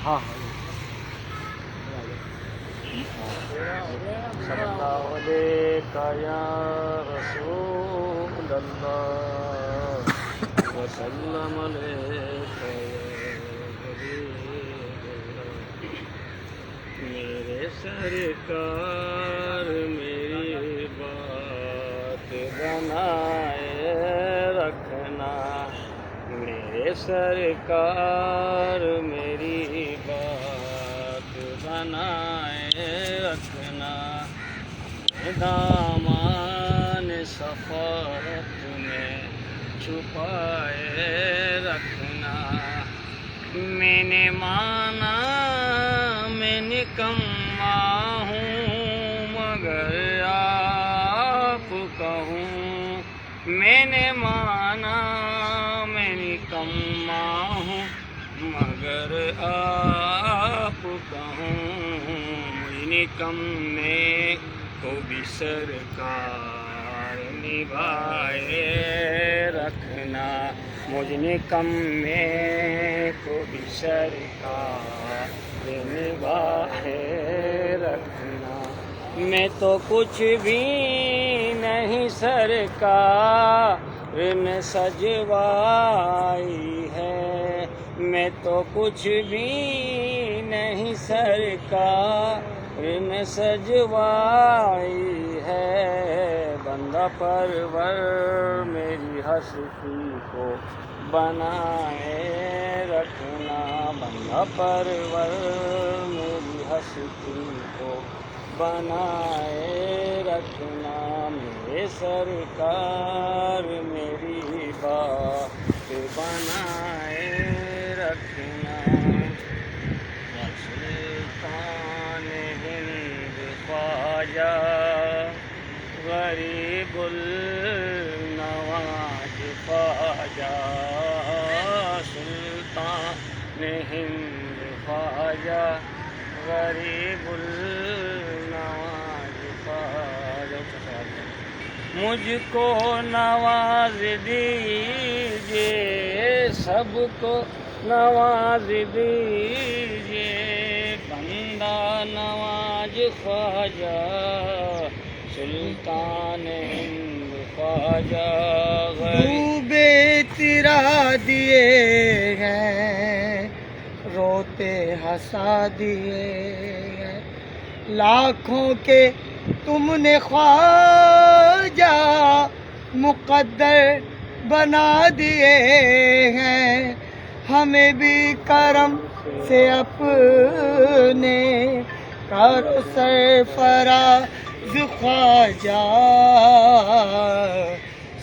ہاں صلی اللہ علیہ یا رسول اللہ وسلم علیہ میرے سرکار میری بات بنائے رکھنا میرے سرکار میری بات بنائے رکھنا دامان سفارت میں چھپائے رکھنا میں نے مانا میں نکما ہوں مگر آپ کہوں میں نے مانا میں نکما ہوں مگر آپ کہوں مجھ نکمے کو بھی سرکار نبھائے رکھنا مجھ نکمے کو بھی سرکار نبھائے رکھنا میں تو کچھ بھی نہیں سرکار میں سجوائی ہے میں تو کچھ بھی نہیں سرکار میں سجوائی ہے بندہ پرور میری ہستی کو بنائے رکھنا بندہ پرور میری ہستی کو بنائے رکھنا میرے سرکار میری بات بنائے رکھنا سلطان ہند خواجہ غریب النواز خواجہ سلطان ہند خواجہ غریب النواز خواجہ مجھ کو نواز دیجئے سب کو نواز دیجئے بندہ نواز خواجہ سلطان ہند خواجہ ڈوبے تیرا دیے ہیں روتے ہنسا دیے ہیں لاکھوں کے تم نے خواجہ مقدر بنا دیے ہیں ہمیں بھی کرم سے اپنے کرو سرفراز خواجہ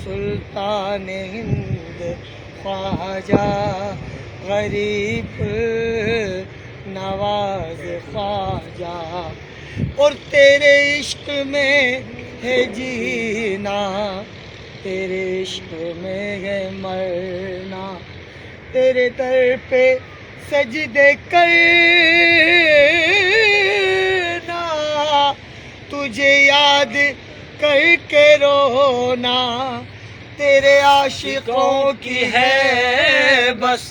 سلطان ہند خواجہ غریب نواز خواجہ، اور تیرے عشق میں ہے جینا، تیرے عشق میں ہے مرنا، تیرے در پہ سجدے کرنا، تجھے یاد کر کے رونا، تیرے عاشقوں کی ہے بس،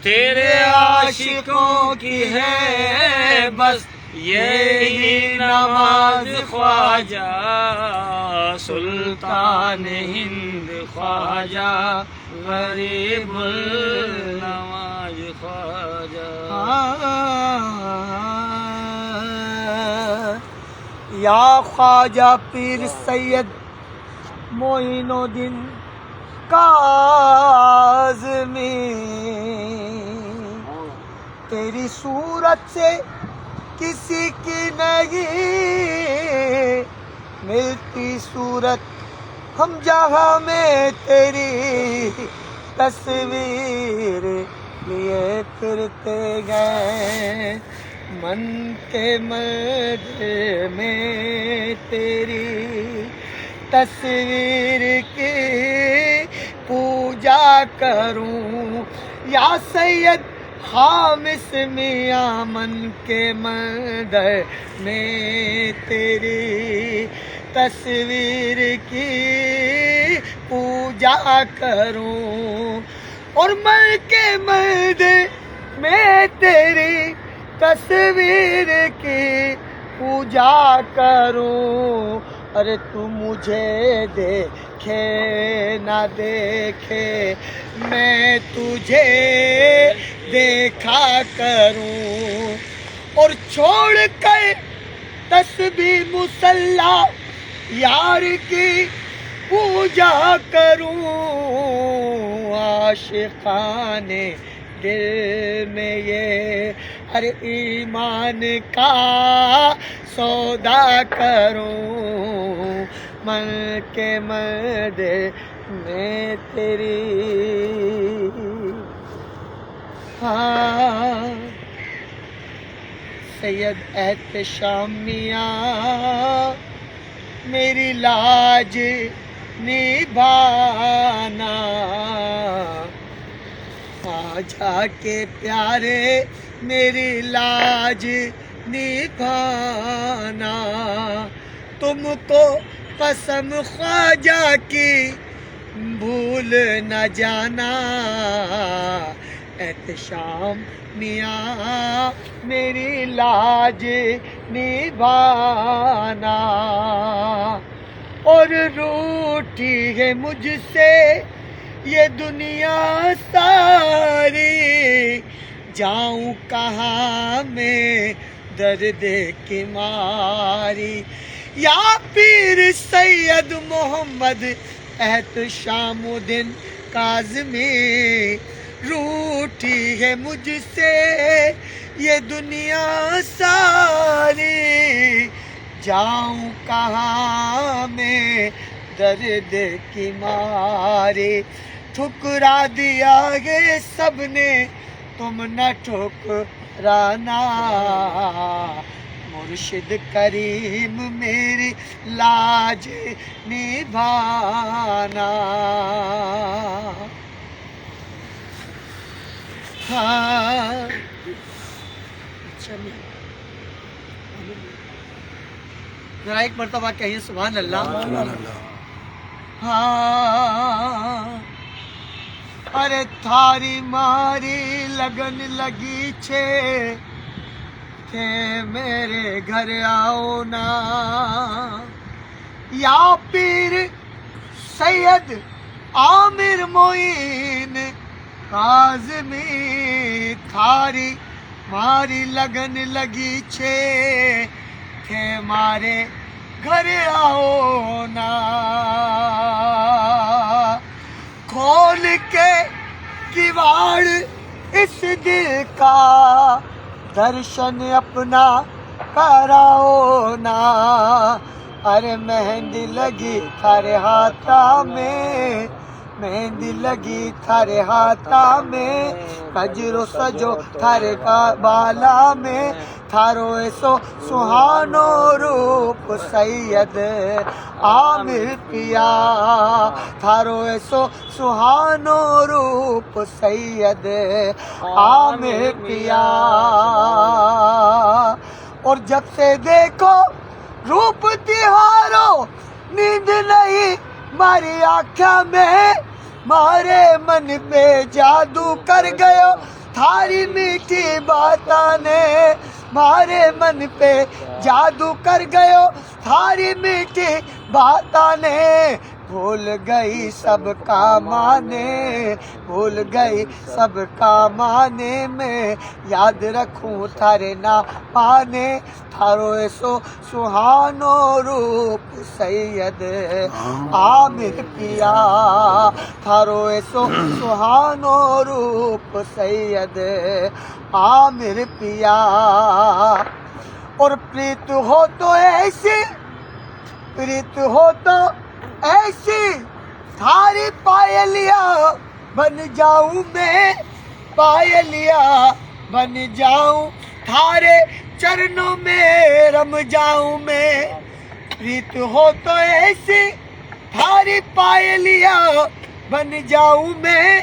تیرے عاشقوں کی ہے بس یہی نواز خواجہ سلطان ہند خواجہ غریب النواز خواجہ۔ یا خواجہ پیر سید معین الدین کاظمی، تیری صورت سے کسی کی نہیں ملتی صورت، ہم جہاں میں تیری تصویر لیے پھرتے گئے، من کے مندر میں تیری تصویر کی پوجا کروں، یا سید خامس میاں من کے مندر میں تیری تصویر کی پوجا کروں، اور من کے مندر میں تیری تصویر کی پوجا کروں، ارے تو مجھے دیکھے نہ دیکھے میں تجھے دیکھا کروں، اور چھوڑ کر تسبیح مصلی یار کی پوجا کروں، عاشقان دل میں یہ ہر ایمان کا سودا کروں، من کے مندر میں تیری سید احتشام میاں میری لاج نبھانا، خواجہ کے پیارے میری لاج نبھانا، تم کو قسم خواجہ کی بھول نہ جانا، احتشام میاں میری لاج نبھانا، اور روٹھی ہے مجھ سے یہ دنیا ساری، جاؤں کہاں میں درد کی ماری، یا پیر سید محمد احتشام الدین کاظمی، روٹھی ہے مجھ سے یہ دنیا ساری، جاؤں کہاں میں درد کی ماری، ٹھکرا دیا ہے سب نے تم نہ ٹھکرانا، مرشد کریم میری لاج نبھانا، ذرا ایک مرتبہ کہیے سبحان اللہ۔ ارے تھاری ماری لگن لگی چھے کہ میرے گھر آؤ نا، یا پیر سید عامر معین کاظمی، تھاری ماری لگن لگی چھے کہ مارے گھر آؤ نا، کھول کے کواڑ اس دل کا درشن اپنا کراؤ نا ارے مہندی لگی تھارے ہاتھا میں مہندی لگی تھارے ہاتھا میں کجرو سجو تھارے بالا میں تھارو ایسو سہانو روپ سید عامر پیا تھارو ایسو سہانو روپ سید عامر پیا اور جب سے دیکھو روپ تہارو نیند نہیں ماری آنکھوں میں مارے من پہ جادو کر گئے تھاری میٹھی باتاں نے مارے من پہ جادو کر گئے تھاری میٹھی باتاں نے بھول گئی سب کا مانے بھول گئی سب کا مانے میں یاد رکھوں تھارے نا پانے تھارو ایسو سہانو روپ سید عامر پیا تھارو ایسو سہانو روپ سید عامر پیا اور پریت ہو تو ایسی پریت ہو تو ایسی تھاری پائلیا بن جاؤں میں پائلیا بن جاؤں تھارے چرنوں میں رم جاؤں میں پریت ہو تو ایسی تھاری پائلیا بن جاؤں میں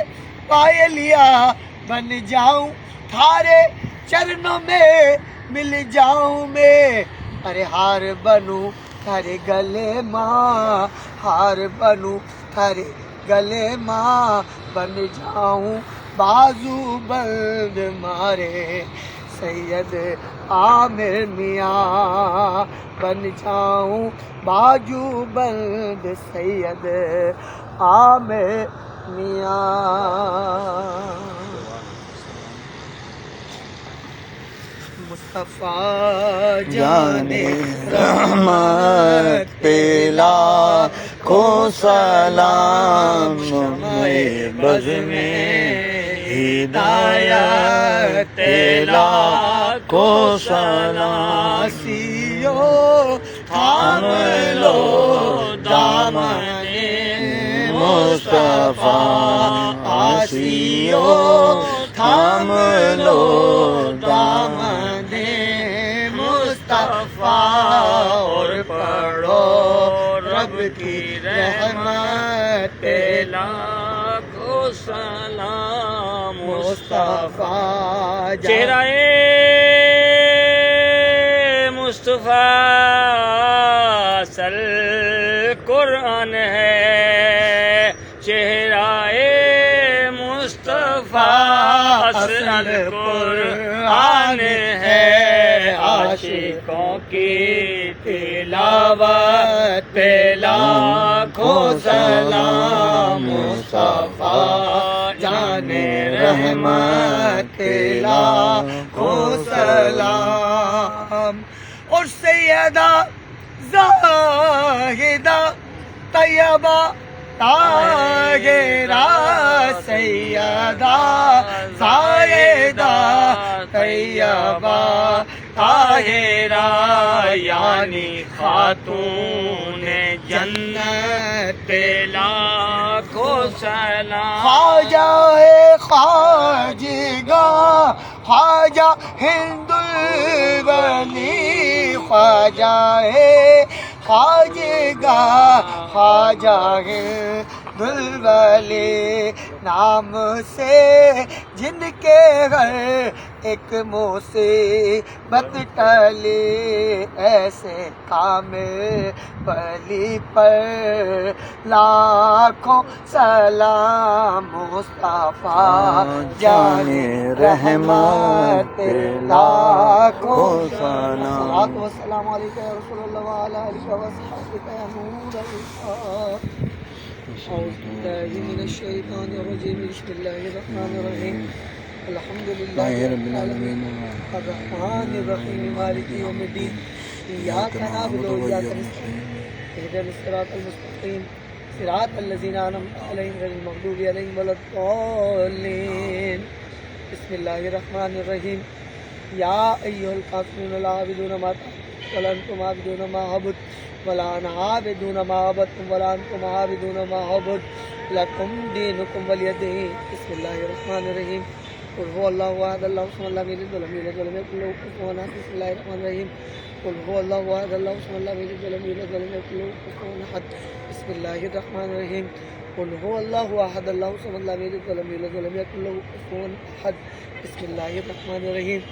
پائلیا بن جاؤں تھارے چرنوں میں مل جاؤں میں ارے ہار بنوں تھارے گلے ماں ہار بنوں تھارے گلے ماں بن جاؤں بازو بند مارے سید عامر میاں بن جاؤں بازو بند سید عامر میاں مصطفیٰ جان رحمت پہ لاکھوں سلام شمع بز میں ہدایت لاکھوں سلام سیو تھام لو دامن مصطفیٰ آسیو تھام لو دامن مصطفیٰ اور پڑھو رب کی رحمت لاکھوں سلام مصطفیٰ چہرہ مصطفیٰ اصل قرآن ہے چہرہ مصطفیٰ اصل قرآن ہے عاشقوں کی تلاوت پہ لاکھوں سلام مصطفیٰ جان رحمت لاکھوں سلام اور سیدہ زاہدہ طیبہ طاہرہ سیدہ زاہدہ طیبہ طاہرہ یعنی خاتون جنت لاکھوں سلام خواجہ خواجگاں خواجہ ہند الولی خواجہ خواجگاں خواجہ ہند الولی نام سے جن کے گھر ایک مصیبت ٹلی ایسے کامل ولی پر لاکھوں سلام مصطفیٰ جان رحمت لاکھوں سلام والسلام علیکم یا رسول اللہ وعلی آلہ وصحبہ یا نور اللہ اعوذ باللہ من الشیطان الرجیم بسم اللہ الرحمن الرحیم الحمد للہ رب العالمین الرحمن الرحیم مالک یوم الدین ایاک نعبد و ایاک نستعین اهدنا الصراط المستقیم صراط الذین انعمت علیہم غیر المغضوب علیہم ولا الضالین بسم اللہ الرحمن الرحیم یا ایھا الکافرون لا اعبد ما تعبدون ولا انتم عابدون ما اعبد ولا انا عابد ما عبدتم ولا انتم عابدون ما اعبد لکم دینکم ولی دین. بسم اللہ الرحمن الرحیم. قل هو الله احد الله الصمد لم يلد ولم يولد ولم يكن له كفوا احد. بسم الله الرحمن الرحيم. قل هو الله احد الله الصمد لم يلد ولم يولد ولم يكن له كفوا احد. بسم الله الرحمن الرحيم. قل هو الله احد الله الصمد لم يلد ولم يولد ولم يكن له كفوا احد. بسم الله الرحمن الرحيم.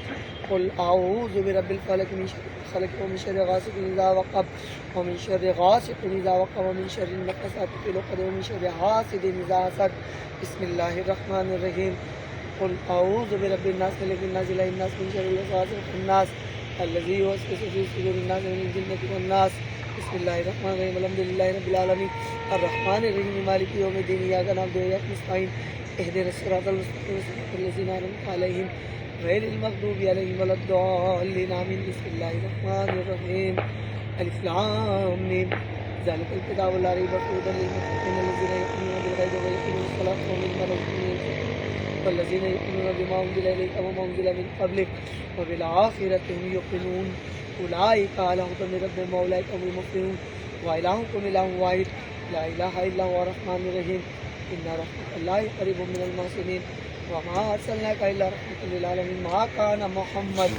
قل اعوذ برب الفلق من شر ما خلق ومن شر غاسق اذا وقب ومن شر غاسق اذا وقب ومن شر النفاثات في العقد ومن شر حاسد اذا حسد. بسم الله الرحمن الرحيم. قل اعوذ برب الناس ملك الناس اله الناس من شر الوسواس الخناس الذي يوسوس في صدور الناس من الجنة والناس. بسم الله الرحمن الرحيم. الحمد لله رب العالمين الرحمن الرحيم مالك يوم الدين اياك نعبد واياك نستعين اهدنا الصراط المستقيم صراط الذين انعمت عليهم غير المغضوب عليهم ولا الضالين آمين. بسم الله الرحمن الرحيم. الف لام ميم ذلك الكتاب لا ريب فيه هدى للمتقين الذين يؤمنون بالغيب ويقيمون الصلاة ومما رزقناهم ينفقون والذين يؤمنون بما أنزل إليك وما أنزل من قبلك وبالآخرة هم يوقنون أولئك على هدى من ربهم وأولئك هم المفلحون. وإلهكم إله واحد لا إله إلا هو الرحمن الرحيم. إن رحمة الله قريب من المحسنين وما أرسلناك إلا رحمة للعالمين. ما كان محمد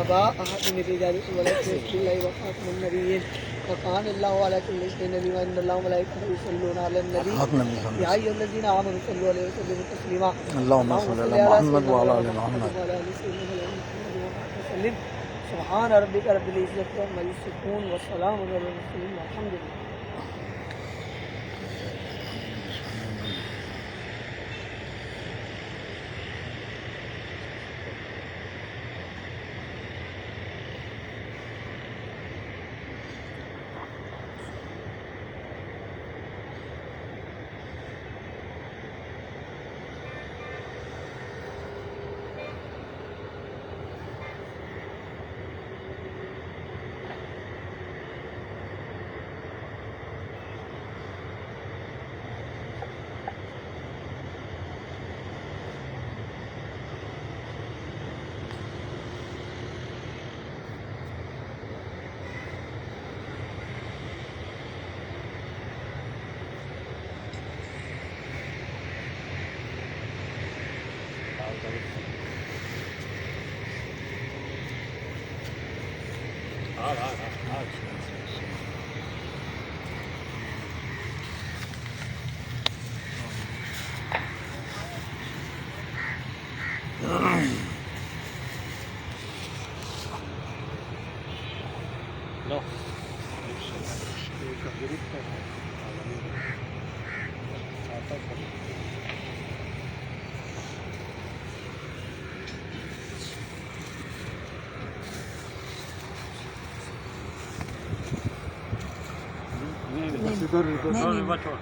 أبا أحد من رجالكم ولكن رسول الله وخاتم النبيين وكان الله على كل شيء نبيا وإن الله وملائكته يصلون على النبي يا أيها الذين آمنوا صلوا عليه وسلموا تسليما. اللهم صل على محمد وعلى آل محمد. سبحان ربك رب العزة عما يصفون والسلام على المرسلين والحمد لله.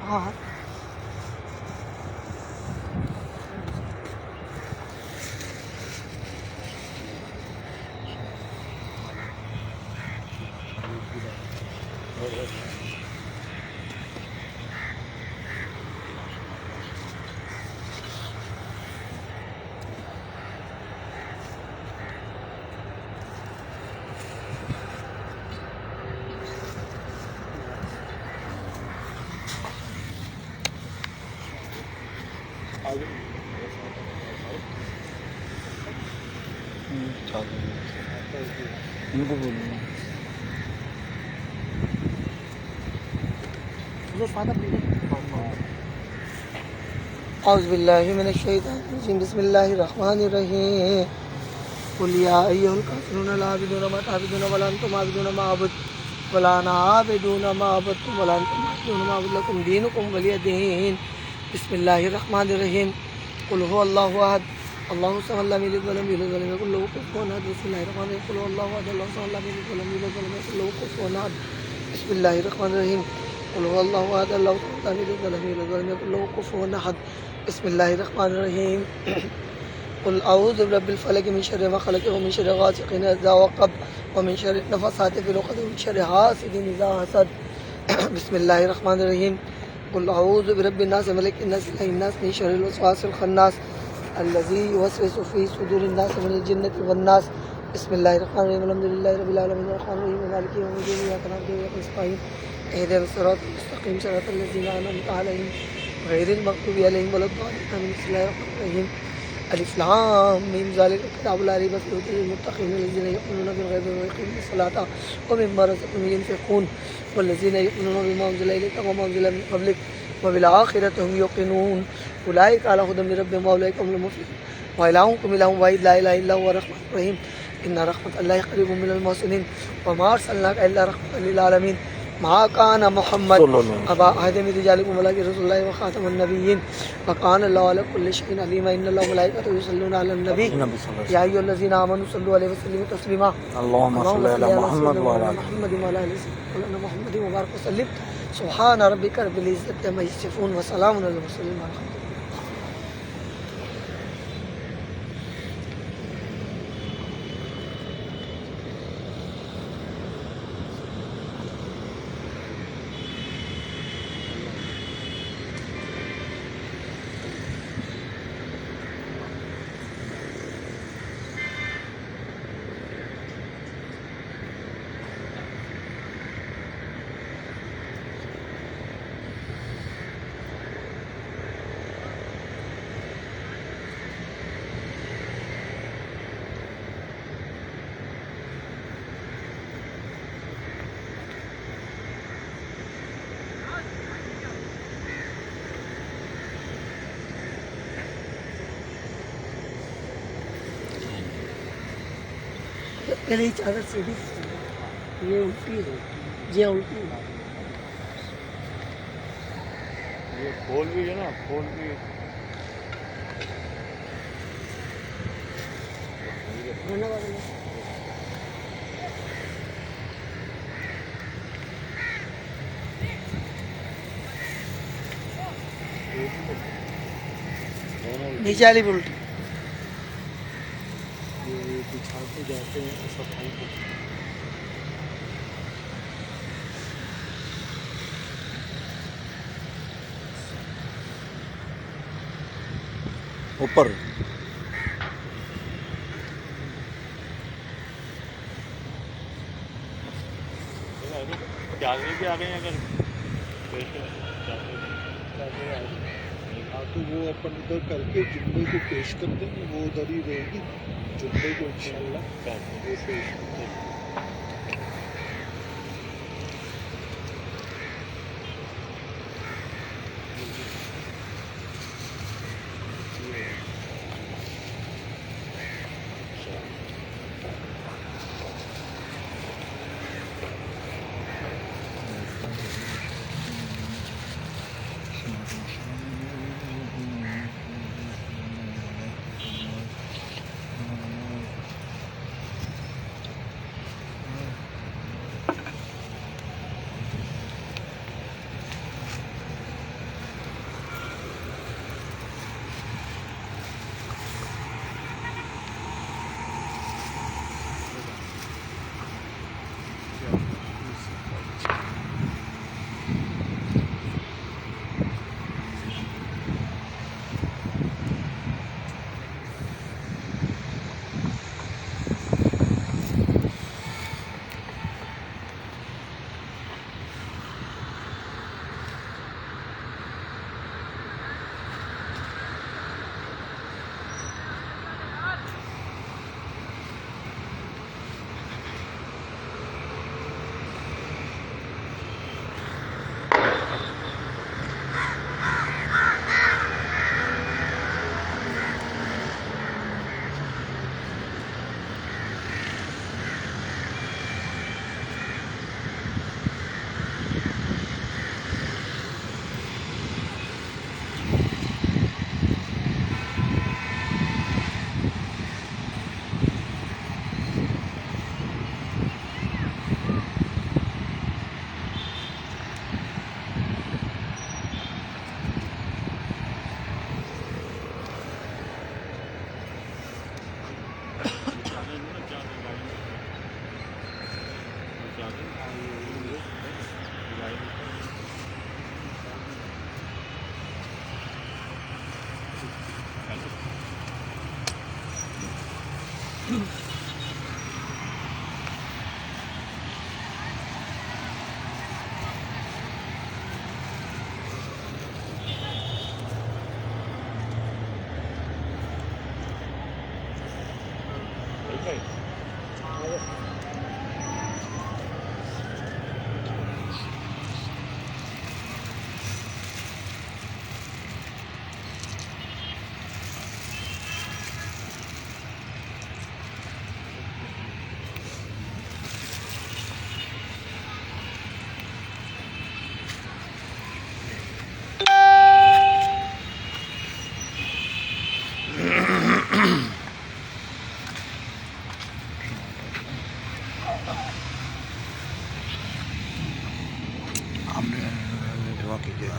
ہاں ان کو بولوں اعوذ باللہ من الشیطان الرجیم. بسم اللہ الرحمن الرحیم. قل یا ایھا الکافرون لا اعبد ما تعبدون ولا انتم عابدون ما اعبد ولا انا عابد ما عبدتم ولا انتم عابدون ما اعبد لکم دینکم ولی دین. بسم اللہ الرحمن الرحیم. قل هو اللہ احد اللہ الصمد لم یلد ولم یولد ولم یکن له کفوا احد. بسم اللہ الرحمن الرحیم. قل هو اللہ احد اللہ الصمد لم یلد ولم یولد ولم یکن له کفوا احد. بسم اللہ الرحمن الرحیم. قل هو اللہ احد اللہ الصمد لم یلد ولم یولد ولم یکن له کفوا احد. بسم اللہ الرحمن الرحیم. قل اعوذ برب الفلق من شر ما خلق ومن شر غاسق اذا وقب ومن شر النفاثات في العقد ومن شر حاسد اذا حسد. بسم اللہ الرحمن الرحیم. قل اعوذ برب الناس ملك الناس اله الناس من شر الوسواس الخناس الذي يوسوس في صدور الناس من الجنة والناس. بسم اللہ الرحمن الرحیم الحمد للہ رب العالمین الرحمن الرحیم مالک یوم الدین ایاک نعبد و ایاک نستعین اهدنا الصراط المستقیم صراط الذین انعمت علیہم غیر المغضوب علیہم ولا الضالین آمین بسم اللہ الرحمن الرحیم الف لام میم ذالک الکتاب لا ریب فیہ ھدی للمتقین الذین یؤمنون بالغیب ویقیمون الصلاۃ ومما رزقناهم ينفقون والذین یؤمنون بما انزل الیک وما انزل من قبلک وبالآخرۃ هم یوقنون اولئک علی ھدی من ربهم واولئک هم المفلحون وإلهكم إله واحد لا إله إلا هو الرحمن الرحيم إن رحمة الله قريب من المحسنين وما أرسلناك إلا رحمة للعالمين ما كان محمد أبا أحد من رجالكم ولكن رسول الله وخاتم النبيين وكان الله على كل شيء عليما إن الله وملائكته يصلون على النبي يا أيها الذين آمنوا صلوا عليه وسلموا تسليما اللهم صل على محمد وعلى آل محمد وعلى آل محمد وبارك وسلم سبحان ربك رب العزة عما يصفون وسلام على المرسلين والحمد لله. پہلے ہی چادر سیدھی یہ الٹی ہے یہ الٹی ہے یہ کھول بھی ہے نا کھول بھی کھانا والا نیچے والی بھی الٹی بچھاتے جاتے ہیں صفائی کو اوپر چادر بھی آ گئے ہیں اگر تو وہ اپن ادھر کر کے جملے کو پیش کر دیں گے وہ ادھر ہی رہے گی جملے کو انشاءاللہ وہ پیش کر دیں گے. آپ نے دعا کیجیے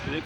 ایک